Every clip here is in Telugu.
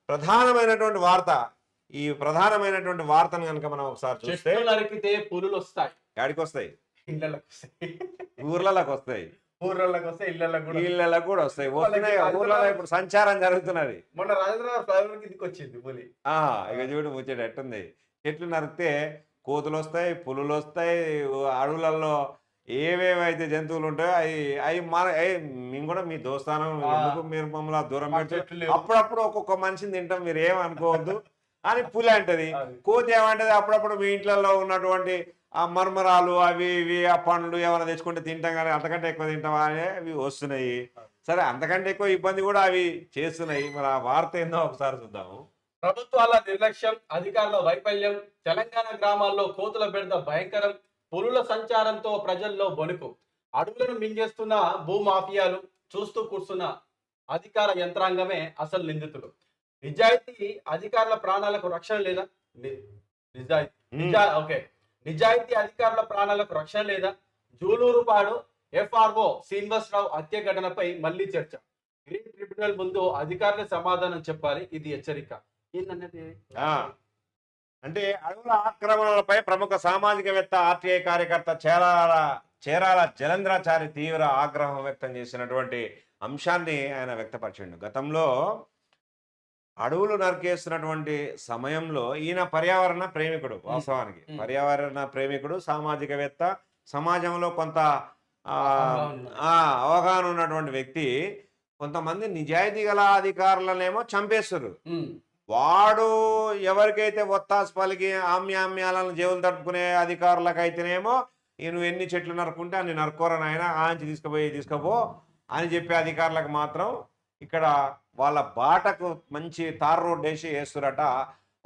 ప్రధానమైనటువంటి వార్త. ఈ ప్రధానమైనటువంటి వార్తను కనుక మనం ఒకసారి చూస్తే, చెట్లు నరికితే పులులు వస్తాయి, యాడికి వస్తాయి? ఇళ్ళకి వస్తాయి, ఊర్లలోకి వస్తాయి, ఊర్లలోకి వస్తాయి, ఇళ్ళకి కూడా ఇళ్ళకి కూడా వస్తాయి. వస్తున్నాయి. ఊర్లలో ఇప్పుడు సంచారం జరుగుతున్నది. మొన్న రాజేంద్ర ఫ్లైఓవర్ కిందకి వచ్చింది పులి. ఇక చూడు ముచ్చట ఎట్టుంది. చెట్లు నరికితే కోతులు వస్తాయి, పులులు వస్తాయి, అడవులలో ఏవేవైతే జంతువులు ఉంటాయో అవి మేము కూడా మీ దోస్తానం, ఎందుకు మీరు మమ్మల్ని దూరం పెట్టి అప్పుడప్పుడు ఒక్కొక్క మనిషిని తింటాం, మీరు ఏమనుకోవద్దు అని పులి అంటది. కోతి ఏమంటది, అప్పుడప్పుడు మీ ఇంట్లో ఉన్నటువంటి ఆ మర్మరాలు అవి ఇవి ఆ పండ్లు ఏమైనా తెచ్చుకుంటే తింటాం, కానీ అంతకంటే ఎక్కువ తింటాం అని అవి వస్తున్నాయి. సరే, అంతకంటే ఎక్కువ ఇబ్బంది కూడా అవి చేస్తున్నాయి. మరి ఆ వార్త ఏందో ఒకసారి చూద్దాము. ప్రభుత్వాల నిర్లక్ష్యం, అధికారుల వైఫల్యం, తెలంగాణ గ్రామాల్లో కోతుల బెడద భయంకరం, పులుల సంచారంతో ప్రజల్లో వణుకు, అడవులను మింగేస్తున్న భూమాఫియాలు, చూస్తూ కూర్చున్న అధికార యంత్రాంగమే అసలు నిందితులు. నిజాయితీ అధికారుల ప్రాణాలకు రక్షణ లేదా? నిజాయితీ అధికారుల ప్రాణాలకు రక్షణ లేదా? జూలూరుపాడు FRO శ్రీనివాసరావు హత్య ఘటనపై మళ్లీ చర్చ. గ్రీన్ ట్రిబ్యునల్ ముందు అధికారులే సమాధానం చెప్పాలి, ఇది హెచ్చరిక. అంటే అడవుల ఆక్రమణలపై ప్రముఖ సామాజికవేత్త RTI కార్యకర్త చేరాల జలంధ్రాచారి తీవ్ర ఆగ్రహం వ్యక్తం చేసినటువంటి అంశాన్ని ఆయన వ్యక్తపరిచిండు. గతంలో అడవులు నరికేస్తున్నటువంటి సమయంలో ఈయన పర్యావరణ ప్రేమికుడు, వాస్తవానికి పర్యావరణ ప్రేమికుడు, సామాజికవేత్త, సమాజంలో కొంత అవగాహన ఉన్నటువంటి వ్యక్తి. కొంతమంది నిజాయితీ గల అధికారులనేమో చంపేస్తారు. వాడు ఎవరికైతే ఒత్తాసు పలికి ఆమ్యామ్యాలను జేవులు తట్టుకునే అధికారులకైతేనేమో నువ్వు ఎన్ని చెట్లు నరుకుంటే అన్ని నరుకోరని ఆయన ఆంచి తీసుకుపో అని చెప్పే అధికారులకు మాత్రం ఇక్కడ వాళ్ళ బాటకు మంచి తార్ రోడ్ వేసి వేస్తురట.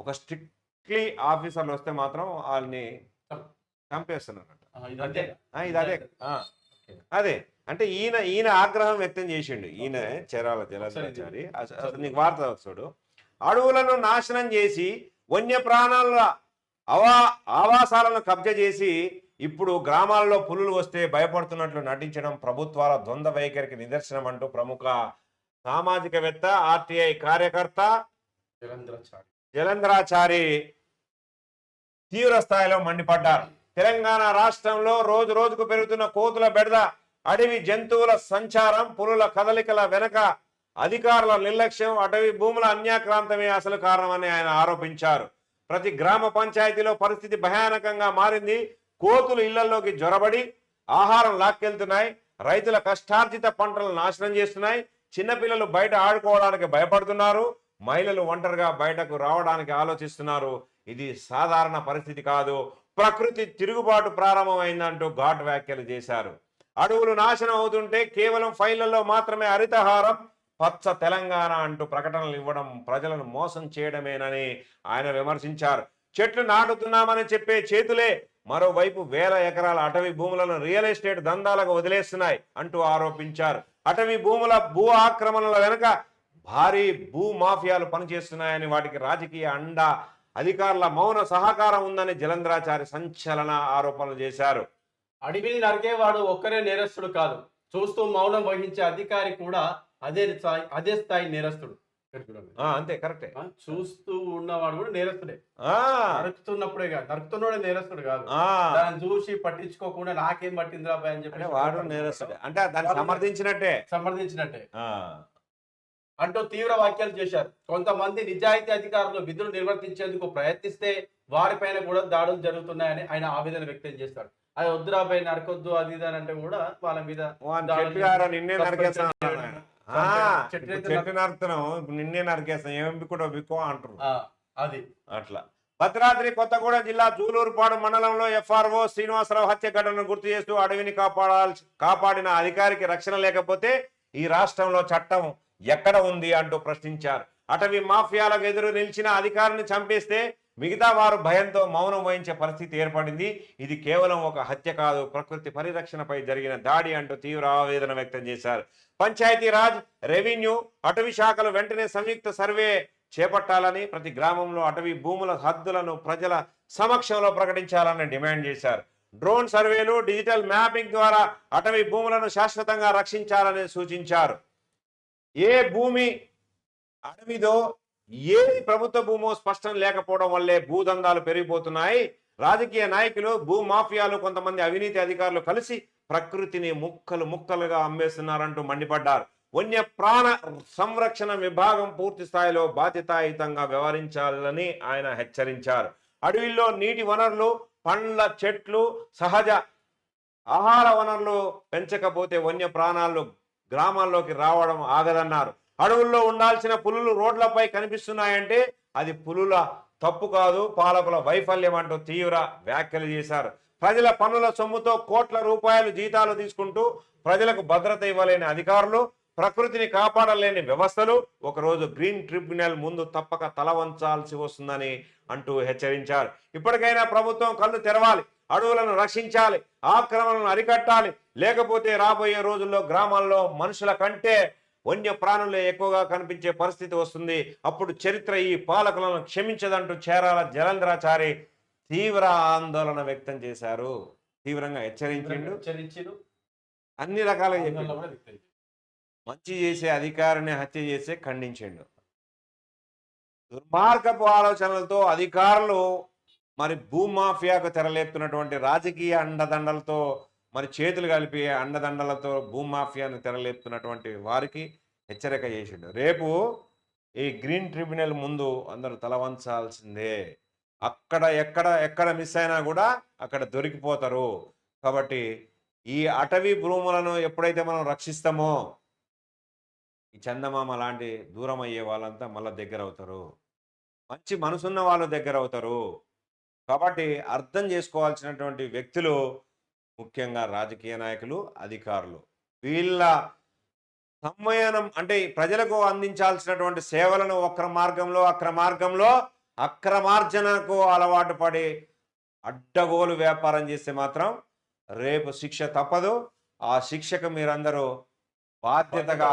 ఒక స్ట్రిక్ట్లీ ఆఫీసర్లు వస్తే మాత్రం వాళ్ళని చంపేస్తున్నారట. అదే అంటే ఈయన ఆగ్రహం వ్యక్తం చేసిండు. ఈయన చేరాల జలంధ్రాచారి. అసలు నీకు వార్త చూడు. అడవులను నాశనం చేసి వన్యప్రాణాల ఆవాసాలను కబ్జా చేసి ఇప్పుడు గ్రామాల్లో పులులు వస్తే భయపడుతున్నట్లు నటించడం ప్రభుత్వాల ద్వంద్వ వైఖరికి నిదర్శనం అంటూ ప్రముఖ సామాజికవేత్త RTI కార్యకర్త జలంధ్రాచారి తీవ్ర స్థాయిలో మండిపడ్డారు. తెలంగాణ రాష్ట్రంలో రోజు రోజుకు పెరుగుతున్న కోతుల బెడద, అడవి జంతువుల సంచారం, పులుల కదలికల వెనక అధికారుల నిర్లక్ష్యం, అటవీ భూముల అన్యాక్రాంతమే అసలు కారణమని ఆయన ఆరోపించారు. ప్రతి గ్రామ పంచాయతీలో పరిస్థితి భయానకంగా మారింది. కోతులు ఇళ్లలోకి జొరబడి ఆహారం లాక్కెళ్తున్నాయి, రైతుల కష్టార్జిత పంటలను నాశనం చేస్తున్నాయి, చిన్నపిల్లలు బయట ఆడుకోవడానికి భయపడుతున్నారు, మహిళలు ఒంటరిగా బయటకు రావడానికి ఆలోచిస్తున్నారు. ఇది సాధారణ పరిస్థితి కాదు, ప్రకృతి తిరుగుబాటు ప్రారంభమైందంటూ ఘాట్ వ్యాఖ్యలు చేశారు. అడవులు నాశనం అవుతుంటే కేవలం ఫైళ్లలో మాత్రమే హరితహారం, పచ్చ తెలంగాణ అంటూ ప్రకటనలు ఇవ్వడం ప్రజలను మోసం చేయడమేనని ఆయన విమర్శించారు. చెట్లు నాటుతున్నామని చెప్పే చేతులే మరోవైపు వేల ఎకరాల అటవీ భూములను రియల్ ఎస్టేట్ దందాలకు వదిలేస్తున్నాయి అంటూ ఆరోపించారు. అటవీ భూముల భూ ఆక్రమణల వెనుక భారీ భూ మాఫియాలు పనిచేస్తున్నాయని, వాటికి రాజకీయ అండ, అధికారుల మౌన సహకారం ఉందని జలంధ్రాచారి సంచలన ఆరోపణలు చేశారు. అడవిని నరికేవాడు ఒక్కరే నేరస్తుడు కాదు, చూస్తూ మౌనం వహించే అధికారి కూడా అదే స్థాయి నేరస్తుడు. అంతే, కరెక్టే. చూస్తూ ఉన్నవాడు కూడా నేరస్తుడే. నరుకుతున్నప్పుడే కాదు, నరుకుతున్నాడే నేరస్తుడు కాదు. దాన్ని చూసి పట్టించుకోకుండా నాకేం పట్టిందిరా అని చెప్పి వాడు నేరస్తుడే అంటే దాన్ని సమర్థించినట్టే అంటూ తీవ్ర వ్యాఖ్యలు చేశారు. కొంతమంది నిజాయితీ అధికారులు విధులు నిర్వర్తించేందుకు ప్రయత్నిస్తే వారిపైన కూడా దాడులు జరుగుతున్నాయని ఆయన ఆవేదన వ్యక్తం చేశారు. అది వద్దురాపై నరకొద్దు అది ఇది అని అంటే కూడా వాళ్ళ మీద చెట్టు నరుకుతున్నాం, నిన్నే నరికేస్తాం, ఏమి కూడా బిక్కో అంటారు. అది అట్లా. భద్రాద్రి కొత్తగూడెం జిల్లా జూలూరుపాడు మండలంలో FRO శ్రీనివాసరావు హత్య ఘటనను గుర్తు చేస్తూ అడవిని కాపాడిన అధికారికి రక్షణ లేకపోతే ఈ రాష్ట్రంలో చట్టం ఎక్కడ ఉంది అంటూ ప్రశ్నించారు. అటవీ మాఫియాలకు ఎదురు నిలిచిన అధికారిని చంపేస్తే మిగతా వారు భయంతో మౌనం వహించే పరిస్థితి ఏర్పడింది. ఇది కేవలం ఒక హత్య కాదు, ప్రకృతి పరిరక్షణపై జరిగిన దాడి అంటూ తీవ్ర ఆవేదన వ్యక్తం చేశారు. పంచాయతీరాజ్, రెవెన్యూ, అటవీ శాఖలు వెంటనే సంయుక్త సర్వే చేపట్టాలని, ప్రతి గ్రామంలో అటవీ భూముల హద్దులను ప్రజల సమక్షంలో ప్రకటించాలని డిమాండ్ చేశారు. డ్రోన్ సర్వేలు, డిజిటల్ మ్యాపింగ్ ద్వారా అటవీ భూములను శాశ్వతంగా రక్షించాలని సూచించారు. ఏ భూమి అడవిదో ఏది ప్రభుత్వ భూమో స్పష్టం లేకపోవడం వల్లే భూదందాలు పెరిగిపోతున్నాయి. రాజకీయ నాయకులు, భూ మాఫియాలు, కొంతమంది అవినీతి అధికారులు కలిసి ప్రకృతిని ముక్కలు ముక్కలుగా అమ్మేస్తున్నారంటూ మండిపడ్డారు. వన్య ప్రాణ సంరక్షణ విభాగం పూర్తి స్థాయిలో బాధ్యతాయుతంగా వ్యవహరించాలని ఆయన హెచ్చరించారు. అడవిలో నీటి వనరులు, పండ్ల చెట్లు, సహజ ఆహార వనరులు పెంచకపోతే వన్య ప్రాణాలు గ్రామాల్లోకి రావడం ఆగదన్నారు. అడవుల్లో ఉండాల్సిన పులులు రోడ్లపై కనిపిస్తున్నాయంటే అది పులుల తప్పు కాదు, పాలకుల వైఫల్యం అంటూ తీవ్ర వ్యాఖ్యలు చేశారు. ప్రజల పన్నుల సొమ్ముతో కోట్ల రూపాయలు జీతాలు తీసుకుంటూ ప్రజలకు భద్రత ఇవ్వలేని అధికారులు, ప్రకృతిని కాపాడలేని వ్యవస్థలు ఒకరోజు గ్రీన్ ట్రిబ్యునల్ ముందు తప్పక తల వంచాల్సి వస్తుందని అంటూ హెచ్చరించారు. ఇప్పటికైనా ప్రభుత్వం కళ్ళు తెరవాలి, అడవులను రక్షించాలి, ఆక్రమణలను అరికట్టాలి. లేకపోతే రాబోయే రోజుల్లో గ్రామాల్లో మనుషుల కంటే వన్య ప్రాణులే ఎక్కువగా కనిపించే పరిస్థితి వస్తుంది. అప్పుడు చరిత్ర ఈ పాలకులను క్షమించదంటూ చేరాల జలంధ్రాచారి తీవ్ర ఆందోళన వ్యక్తం చేశారు. తీవ్రంగా హెచ్చరించిండు. అన్ని రకాలుగా చెప్పిండు. మంచి చేసే అధికారిని హత్య చేసే ఖండించిండు. దుర్మార్గపు ఆలోచనలతో అధికారులు మరి భూమాఫియాకు తెరలేపుతున్నటువంటి రాజకీయ అండదండలతో మరి చేతులు కలిపి అండదండలతో భూమాఫియాను తెరలేపుతున్నటువంటి వారికి హెచ్చరిక చేసిండు. రేపు ఈ గ్రీన్ ట్రిబ్యునల్ ముందు అందరూ తల వంచాల్సిందే. అక్కడ ఎక్కడ మిస్ అయినా కూడా అక్కడ దొరికిపోతారు. కాబట్టి ఈ అటవీ భూములను ఎప్పుడైతే మనం రక్షిస్తామో ఈ చందమామ లాంటి దూరం అయ్యే వాళ్ళంతా మళ్ళీ దగ్గర అవుతారు. మంచి మనసున్న వాళ్ళు దగ్గర అవుతారు. కాబట్టి అర్థం చేసుకోవాల్సినటువంటి వ్యక్తులు ముఖ్యంగా రాజకీయ నాయకులు, అధికారులు. వీళ్ళ సమ్మేళనం అంటే ప్రజలకు అందించాల్సినటువంటి సేవలను అక్రమార్గంలో అక్రమార్జనకు అలవాటు పడి అడ్డగోలు వ్యాపారం చేస్తే మాత్రం రేపు శిక్ష తప్పదు. ఆ శిక్షకు మీరందరూ బాధ్యతగా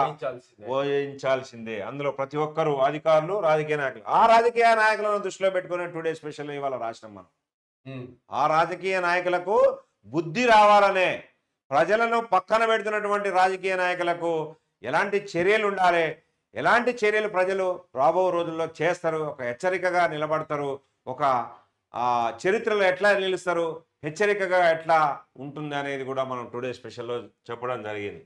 వహించాల్సిందే. అందులో ప్రతి ఒక్కరూ అధికారులు, రాజకీయ నాయకులు. ఆ రాజకీయ నాయకులను దృష్టిలో పెట్టుకునే టుడే స్పెషల్ ఇవాళ రాసినాం మనం. ఆ రాజకీయ నాయకులకు బుద్ధి రావాలనే, ప్రజలను పక్కన పెడుతున్నటువంటి రాజకీయ నాయకులకు ఎలాంటి చర్యలు ఉండాలి, ఎలాంటి చర్యలు ప్రజలు రాబో రోజుల్లో చేస్తారు, ఒక హెచ్చరికగా నిలబడతారు, ఒక చరిత్రలో ఎట్లా నిలుస్తారు, హెచ్చరికగా ఎట్లా ఉంటుంది అనేది కూడా మనం టుడే స్పెషల్లో చెప్పడం జరిగింది.